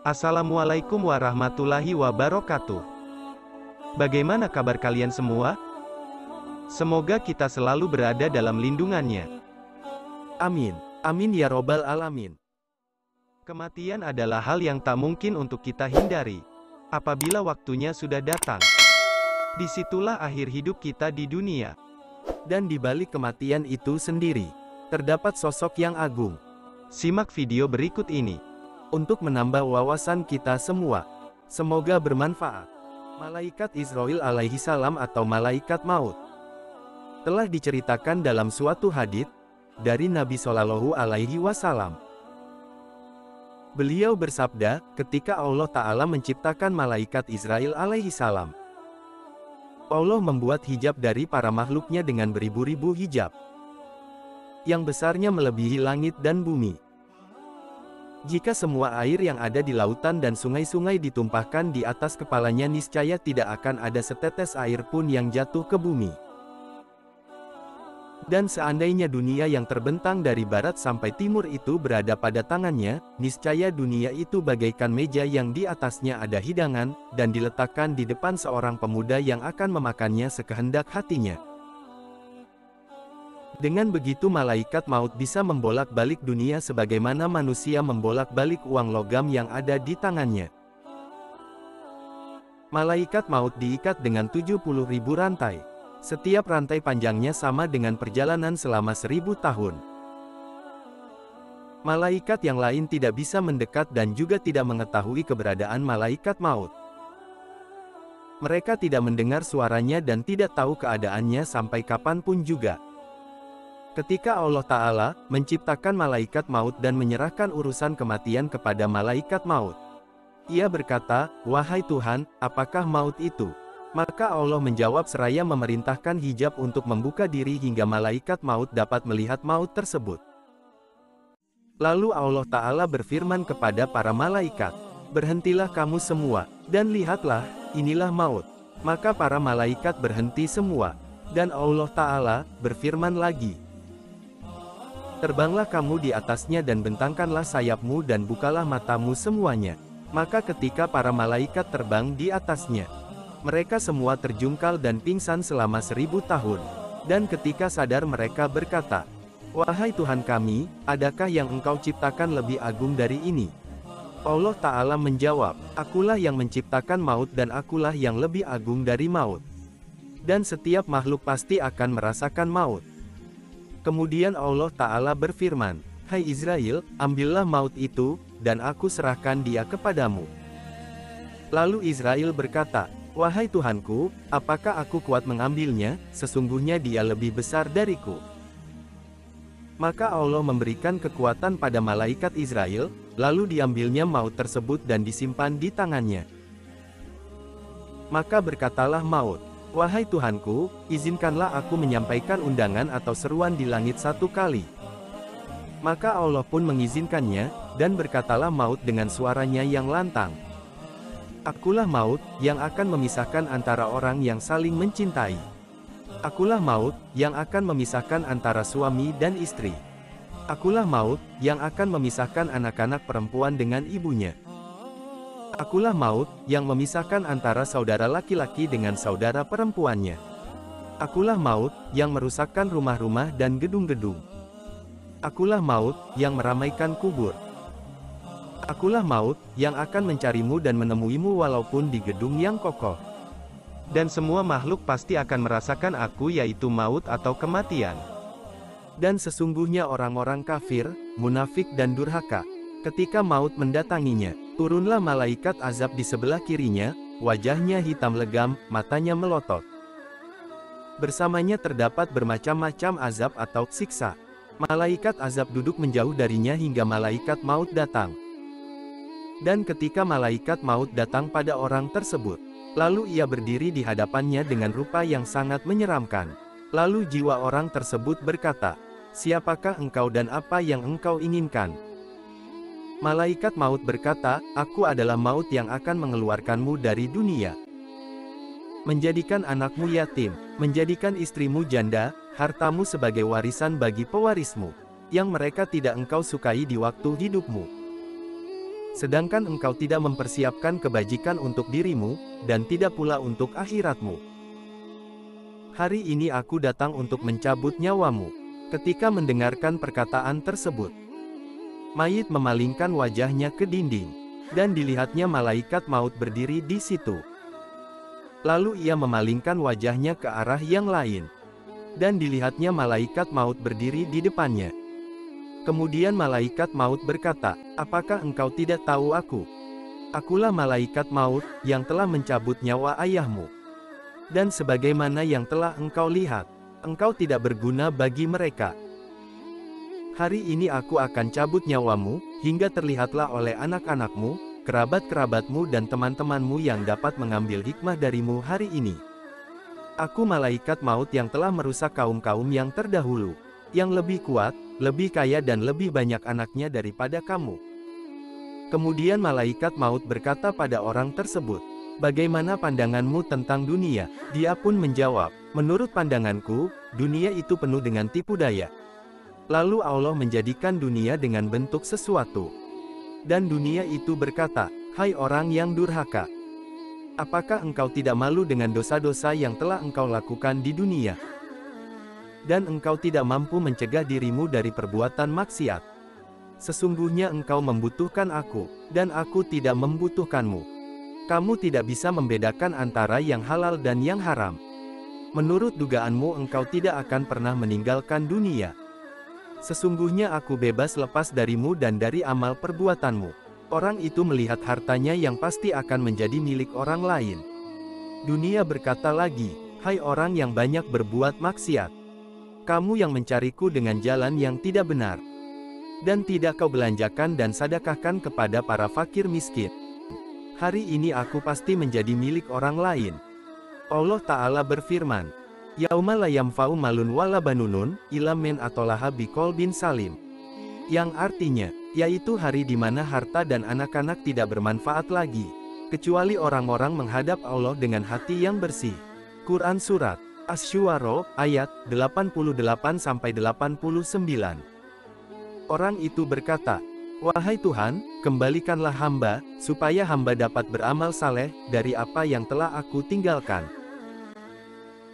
Assalamualaikum warahmatullahi wabarakatuh. Bagaimana kabar kalian semua? Semoga kita selalu berada dalam lindungannya. Amin. Amin ya robbal alamin. Kematian adalah hal yang tak mungkin untuk kita hindari. Apabila waktunya sudah datang, disitulah akhir hidup kita di dunia. Dan di balik kematian itu sendiri, terdapat sosok yang agung. Simak video berikut ini untuk menambah wawasan kita semua. Semoga bermanfaat. Malaikat Israil alaihi salam atau malaikat maut telah diceritakan dalam suatu hadits dari Nabi Shallallahu alaihi wasallam. Beliau bersabda, ketika Allah Ta'ala menciptakan malaikat Israil alaihi salam, Allah membuat hijab dari para makhluknya dengan beribu-ribu hijab, yang besarnya melebihi langit dan bumi. Jika semua air yang ada di lautan dan sungai-sungai ditumpahkan di atas kepalanya, niscaya tidak akan ada setetes air pun yang jatuh ke bumi. Dan seandainya dunia yang terbentang dari barat sampai timur itu berada pada tangannya, niscaya dunia itu bagaikan meja yang di atasnya ada hidangan, dan diletakkan di depan seorang pemuda yang akan memakannya sekehendak hatinya. Dengan begitu malaikat maut bisa membolak-balik dunia sebagaimana manusia membolak-balik uang logam yang ada di tangannya. Malaikat maut diikat dengan 70.000 rantai. Setiap rantai panjangnya sama dengan perjalanan selama 1000 tahun. Malaikat yang lain tidak bisa mendekat dan juga tidak mengetahui keberadaan malaikat maut. Mereka tidak mendengar suaranya dan tidak tahu keadaannya sampai kapanpun juga. Ketika Allah Ta'ala menciptakan malaikat maut dan menyerahkan urusan kematian kepada malaikat maut, Ia berkata, "Wahai Tuhan, apakah maut itu?" Maka Allah menjawab seraya memerintahkan hijab untuk membuka diri hingga malaikat maut dapat melihat maut tersebut. Lalu Allah Ta'ala berfirman kepada para malaikat, "Berhentilah kamu semua, dan lihatlah, inilah maut." Maka para malaikat berhenti semua, dan Allah Ta'ala berfirman lagi, "Terbanglah kamu di atasnya dan bentangkanlah sayapmu dan bukalah matamu semuanya." Maka ketika para malaikat terbang di atasnya, mereka semua terjungkal dan pingsan selama 1000 tahun. Dan ketika sadar mereka berkata, "Wahai Tuhan kami, adakah yang Engkau ciptakan lebih agung dari ini?" Allah Ta'ala menjawab, "Akulah yang menciptakan maut dan akulah yang lebih agung dari maut. Dan setiap makhluk pasti akan merasakan maut." Kemudian Allah Ta'ala berfirman, "Hai Israil, ambillah maut itu, dan aku serahkan dia kepadamu." Lalu Israil berkata, "Wahai Tuhanku, apakah aku kuat mengambilnya? Sesungguhnya dia lebih besar dariku." Maka Allah memberikan kekuatan pada malaikat Israil, lalu diambilnya maut tersebut dan disimpan di tangannya. Maka berkatalah maut, "Wahai Tuhanku, izinkanlah aku menyampaikan undangan atau seruan di langit 1 kali." Maka Allah pun mengizinkannya, dan berkatalah maut dengan suaranya yang lantang, "Akulah maut, yang akan memisahkan antara orang yang saling mencintai. Akulah maut, yang akan memisahkan antara suami dan istri. Akulah maut, yang akan memisahkan anak-anak perempuan dengan ibunya. Akulah maut, yang memisahkan antara saudara laki-laki dengan saudara perempuannya. Akulah maut, yang merusakkan rumah-rumah dan gedung-gedung. Akulah maut, yang meramaikan kubur. Akulah maut, yang akan mencarimu dan menemuimu walaupun di gedung yang kokoh. Dan semua makhluk pasti akan merasakan aku, yaitu maut atau kematian. Dan sesungguhnya orang-orang kafir, munafik dan durhaka, ketika maut mendatanginya, turunlah malaikat azab di sebelah kirinya, wajahnya hitam legam, matanya melotot. Bersamanya terdapat bermacam-macam azab atau siksa. Malaikat azab duduk menjauh darinya hingga malaikat maut datang. Dan ketika malaikat maut datang pada orang tersebut, lalu ia berdiri di hadapannya dengan rupa yang sangat menyeramkan. Lalu jiwa orang tersebut berkata, "Siapakah engkau dan apa yang engkau inginkan?" Malaikat maut berkata, "Aku adalah maut yang akan mengeluarkanmu dari dunia, menjadikan anakmu yatim, menjadikan istrimu janda, hartamu sebagai warisan bagi pewarismu, yang mereka tidak engkau sukai di waktu hidupmu. Sedangkan engkau tidak mempersiapkan kebajikan untuk dirimu, dan tidak pula untuk akhiratmu. Hari ini aku datang untuk mencabut nyawamu. Ketika mendengarkan perkataan tersebut, mayit memalingkan wajahnya ke dinding, dan dilihatnya malaikat maut berdiri di situ. Lalu ia memalingkan wajahnya ke arah yang lain, dan dilihatnya malaikat maut berdiri di depannya. Kemudian malaikat maut berkata, "Apakah engkau tidak tahu aku? Akulah malaikat maut, yang telah mencabut nyawa ayahmu. Dan sebagaimana yang telah engkau lihat, engkau tidak berguna bagi mereka. Hari ini aku akan cabut nyawamu, hingga terlihatlah oleh anak-anakmu, kerabat-kerabatmu dan teman-temanmu yang dapat mengambil hikmah darimu hari ini. Aku malaikat maut yang telah merusak kaum-kaum yang terdahulu, yang lebih kuat, lebih kaya dan lebih banyak anaknya daripada kamu." Kemudian malaikat maut berkata pada orang tersebut, "Bagaimana pandanganmu tentang dunia?" Dia pun menjawab, "Menurut pandanganku, dunia itu penuh dengan tipu daya." Lalu Allah menjadikan dunia dengan bentuk sesuatu. Dan dunia itu berkata, "Hai orang yang durhaka, apakah engkau tidak malu dengan dosa-dosa yang telah engkau lakukan di dunia? Dan engkau tidak mampu mencegah dirimu dari perbuatan maksiat. Sesungguhnya engkau membutuhkan aku, dan aku tidak membutuhkanmu. Kamu tidak bisa membedakan antara yang halal dan yang haram. Menurut dugaanmu engkau tidak akan pernah meninggalkan dunia. Sesungguhnya aku bebas lepas darimu dan dari amal perbuatanmu." Orang itu melihat hartanya yang pasti akan menjadi milik orang lain. Dunia berkata lagi, "Hai orang yang banyak berbuat maksiat, kamu yang mencariku dengan jalan yang tidak benar, dan tidak kau belanjakan dan sedekahkan kepada para fakir miskin. Hari ini aku pasti menjadi milik orang lain." Allah Ta'ala berfirman, "Yauma la yamfa'u malun wala banunun, illa man atallaha biqalbin salim." Yang artinya, yaitu hari di mana harta dan anak-anak tidak bermanfaat lagi, kecuali orang-orang menghadap Allah dengan hati yang bersih. Quran Surat Asy-Syu'ara, ayat 88-89. Orang itu berkata, "Wahai Tuhan, kembalikanlah hamba, supaya hamba dapat beramal saleh, dari apa yang telah aku tinggalkan."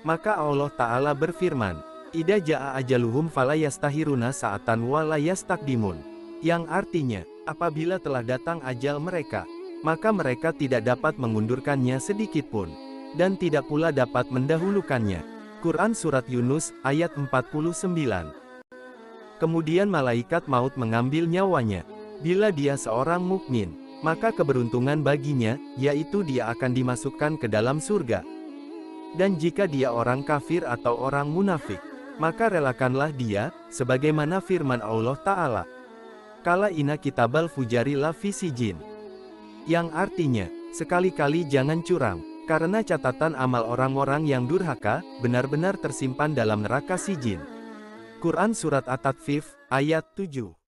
Maka Allah Ta'ala berfirman, "Idza jaa ajaluhum fala yastahiruna sa'atan wa la yastaqdimun." Yang artinya, apabila telah datang ajal mereka, maka mereka tidak dapat mengundurkannya sedikitpun, dan tidak pula dapat mendahulukannya. Quran Surat Yunus, ayat 49. Kemudian malaikat maut mengambil nyawanya. Bila dia seorang mukmin, maka keberuntungan baginya, yaitu dia akan dimasukkan ke dalam surga. Dan jika dia orang kafir atau orang munafik, maka relakanlah dia, sebagaimana firman Allah Ta'ala, "Kala ina kitabal fujari la fi sijin." Yang artinya, sekali-kali jangan curang, karena catatan amal orang-orang yang durhaka, benar-benar tersimpan dalam neraka sijin. Quran Surat At-Tatfif, ayat 7.